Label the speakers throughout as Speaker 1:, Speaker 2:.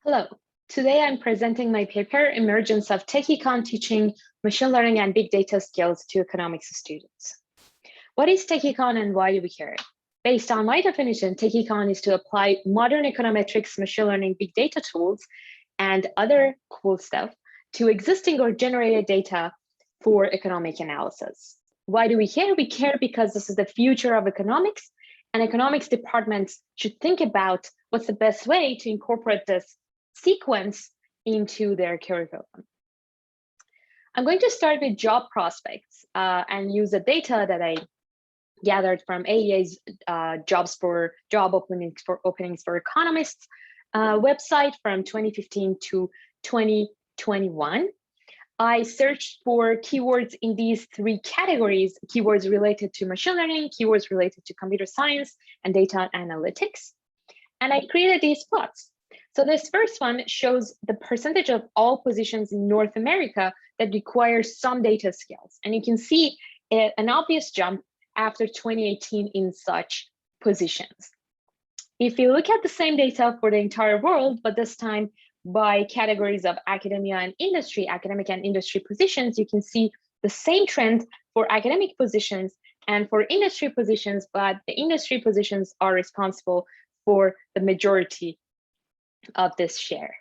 Speaker 1: Hello, today I'm presenting my paper, Emergence of Tech-Econ Teaching Machine Learning and Big Data Skills to Economics Students. What is Tech-Econ and why do we care? Based on my definition, Tech-Econ is to apply modern econometrics, machine learning, big data tools, and other cool stuff to existing or generated data for economic analysis. Why do we care? We care because this is the future of economics, and economics departments should think about what's the best way to incorporate this sequence into their curriculum. I'm going to start with job prospects and use the data that I gathered from AEA's job openings for economists website from 2015 to 2021. I searched for keywords in these three categories: keywords related to machine learning, keywords related to computer science, and data analytics. And I created these plots. So this first one shows the percentage of all positions in North America that require some data skills. And you can see an obvious jump after 2018 in such positions. If you look at the same data for the entire world, but this time by categories of academia and industry, academic and industry positions, you can see the same trend for academic positions and for industry positions, but the industry positions are responsible for the majority of this share.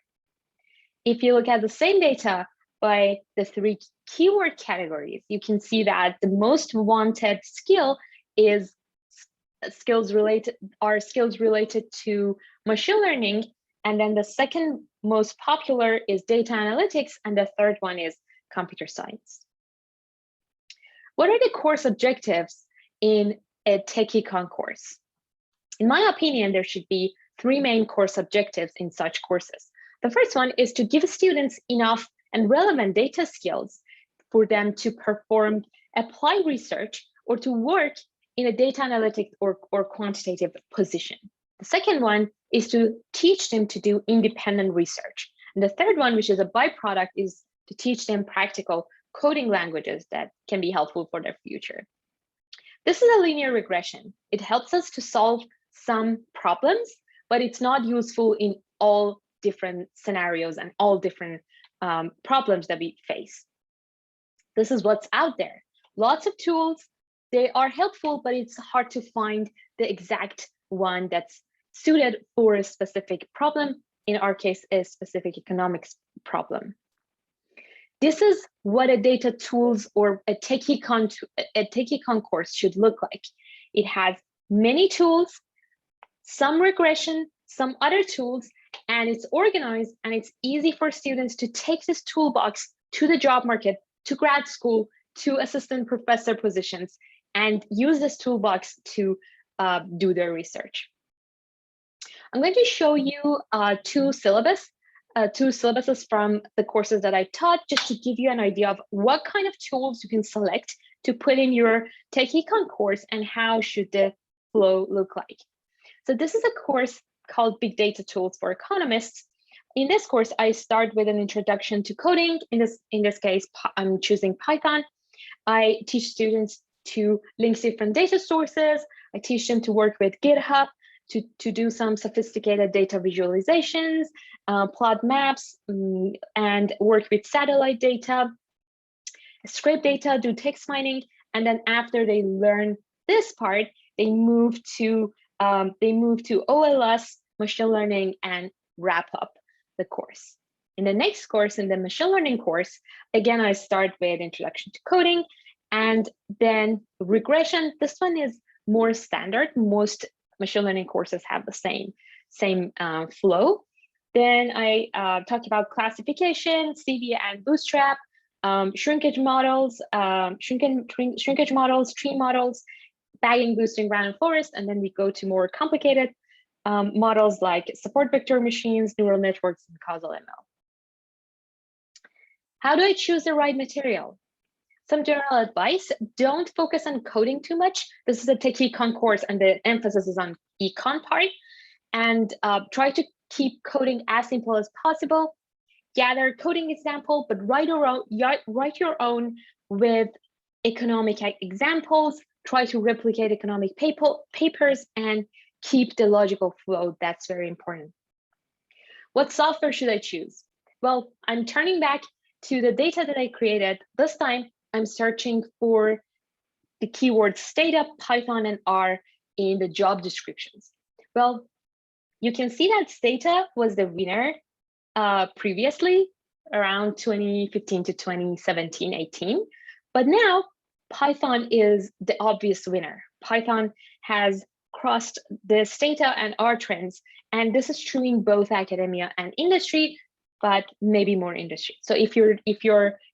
Speaker 1: If you look at the same data by the three keyword categories, you can see that the most wanted skill is skills related to machine learning, and then the second most popular is data analytics, and the third one is computer science. What are the course objectives in a Tech-Econ course? In my opinion, there should be three main course objectives in such courses. The first one is to give students enough and relevant data skills for them to perform applied research or to work in a data analytic or quantitative position. The second one is to teach them to do independent research. And the third one, which is a byproduct, is to teach them practical coding languages that can be helpful for their future. This is a linear regression. It helps us to solve some problems, but it's not useful in all different scenarios and all different problems that we face. This is what's out there. Lots of tools, they are helpful, but it's hard to find the exact one that's suited for a specific problem, in our case, a specific economics problem. This is what a data tools or a Tech-Econ course should look like. It has many tools, some regression, some other tools, and it's organized and it's easy for students to take this toolbox to the job market, to grad school, to assistant professor positions, and use this toolbox to do their research. I'm going to show you two syllabuses from the courses that I taught, just to give you an idea of what kind of tools you can select to put in your Tech-Econ course and how should the flow look like. So this is a course called Big Data Tools for Economists. In this course, I start with an introduction to coding. In this case, I'm choosing Python. I teach students to link different data sources. I teach them to work with GitHub, to do some sophisticated data visualizations, plot maps, and work with satellite data, scrape data, do text mining. And then after they learn this part, they move to OLS, machine learning, and wrap up the course. In the next course, in the machine learning course, again, I start with introduction to coding and then regression. This one is more standard. Most machine learning courses have the same flow. Then I talk about classification, CV and bootstrap, shrinkage models, tree models, bagging, boosting, random forest, and then we go to more complicated models like support vector machines, neural networks, and causal ML. How do I choose the right material? Some general advice: don't focus on coding too much. This is a Tech-Econ course and the emphasis is on econ part. And try to keep coding as simple as possible. Gather coding example, but write your own with economic examples. Try to replicate economic papers and keep the logical flow. That's very important. What software should I choose? Well, I'm turning back to the data that I created. This time, I'm searching for the keywords data, Python, and R in the job descriptions. Well, you can see that Stata was the winner previously around 2015 to 2017, 18. But now Python is the obvious winner. Python has crossed the Stata and R trends, and this is true in both academia and industry, but maybe more industry. So if you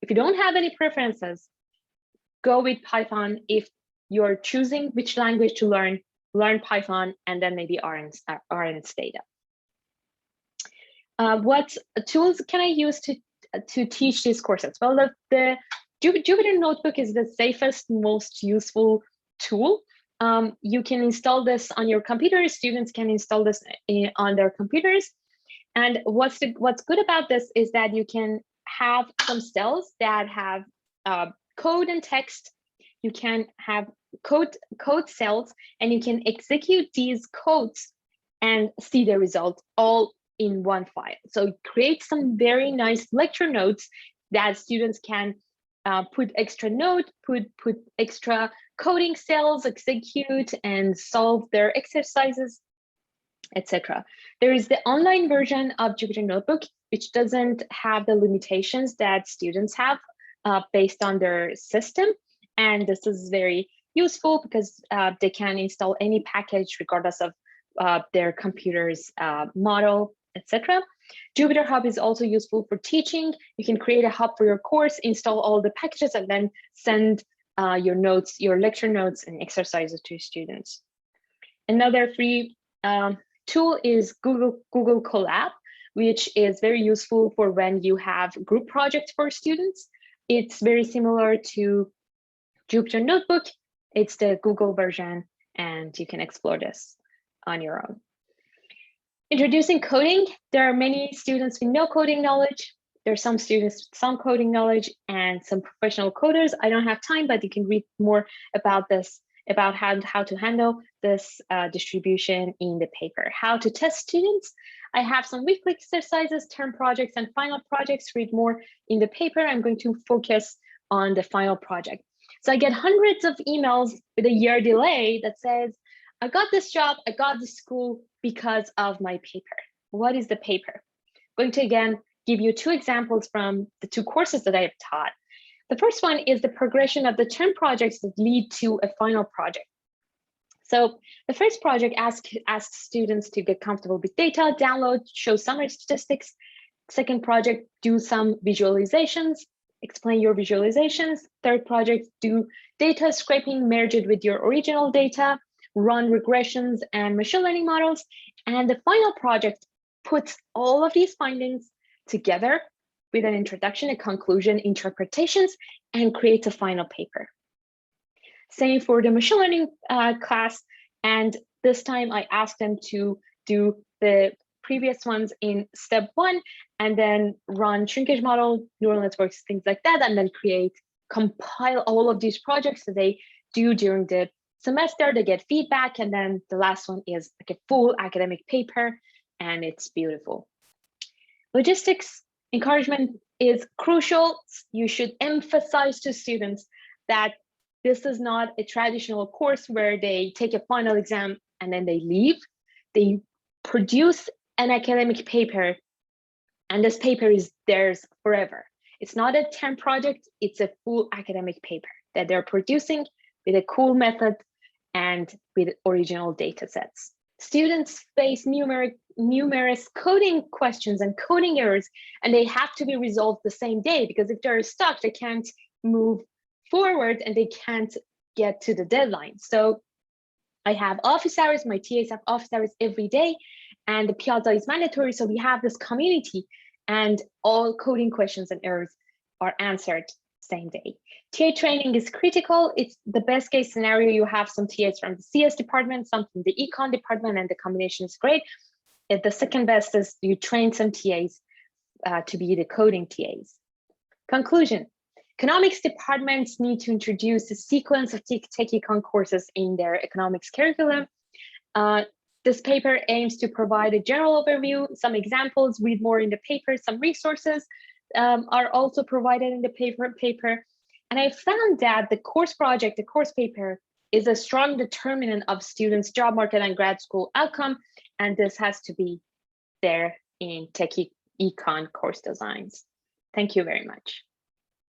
Speaker 1: don't have any preferences, go with Python. If you're choosing which language to learn Python, and then maybe R and Stata. What tools can I use to teach these courses? Well, the Jupyter Notebook is the safest, most useful tool. You can install this on your computer. Students can install this on their computers. And what's good about this is that you can have some cells that have code and text. You can have code cells, and you can execute these codes and see the result all in one file. So create some very nice lecture notes that students can put extra note, put extra coding cells, execute and solve their exercises, etc. There is the online version of Jupyter Notebook, which doesn't have the limitations that students have based on their system. And this is very useful because they can install any package regardless of their computer's model, etc. Jupyter Hub is also useful for teaching. You can create a hub for your course, install all the packages, and then send your notes, your lecture notes and exercises to students. Another free tool is Google Colab, which is very useful for when you have group projects for students. It's very similar to Jupyter Notebook. It's the Google version, and you can explore this on your own. Introducing coding. There are many students with no coding knowledge. There are some students with some coding knowledge and some professional coders. I don't have time, but you can read more about this, about how to handle this distribution in the paper. How to test students. I have some weekly exercises, term projects, and final projects. Read more in the paper. I'm going to focus on the final project. So I get hundreds of emails with a year delay that says, I got this job, I got this school because of my paper. What is the paper? I'm going to again give you two examples from the two courses that I have taught. The first one is the progression of the term projects that lead to a final project. So the first project asks students to get comfortable with data, download, show summary statistics. Second project, do some visualizations, explain your visualizations. Third project, do data scraping, merge it with your original data, run regressions and machine learning models. And the final project puts all of these findings together with an introduction, a conclusion, interpretations, and creates a final paper. Same for the machine learning class. And this time I asked them to do the previous ones in step 1 and then run shrinkage model, neural networks, things like that, and then compile all of these projects that they do during the semester. They get feedback, and then the last one is like a full academic paper, and it's beautiful. Logistics encouragement is crucial. You should emphasize to students that this is not a traditional course where they take a final exam and then they leave. They produce an academic paper, and this paper is theirs forever. It's not a term project, it's a full academic paper that they're producing with a cool method and with original data sets. Students face numerous coding questions and coding errors, and they have to be resolved the same day, because if they're stuck, they can't move forward and they can't get to the deadline. So I have office hours, my TAs have office hours every day, and the Piazza is mandatory. So we have this community, and all coding questions and errors are answered same day. TA training is critical. It's the best case scenario. You have some TAs from the CS department, some from the econ department, and the combination is great. The second best is you train some TAs to be the coding TAs. Conclusion. Economics departments need to introduce a sequence of Tech-Econ courses in their economics curriculum. This paper aims to provide a general overview, some examples, read more in the paper, some resources are also provided in the paper. And I found that the course project, the course paper, is a strong determinant of students' job market and grad school outcome. And this has to be there in Tech-Econ course designs. Thank you very much.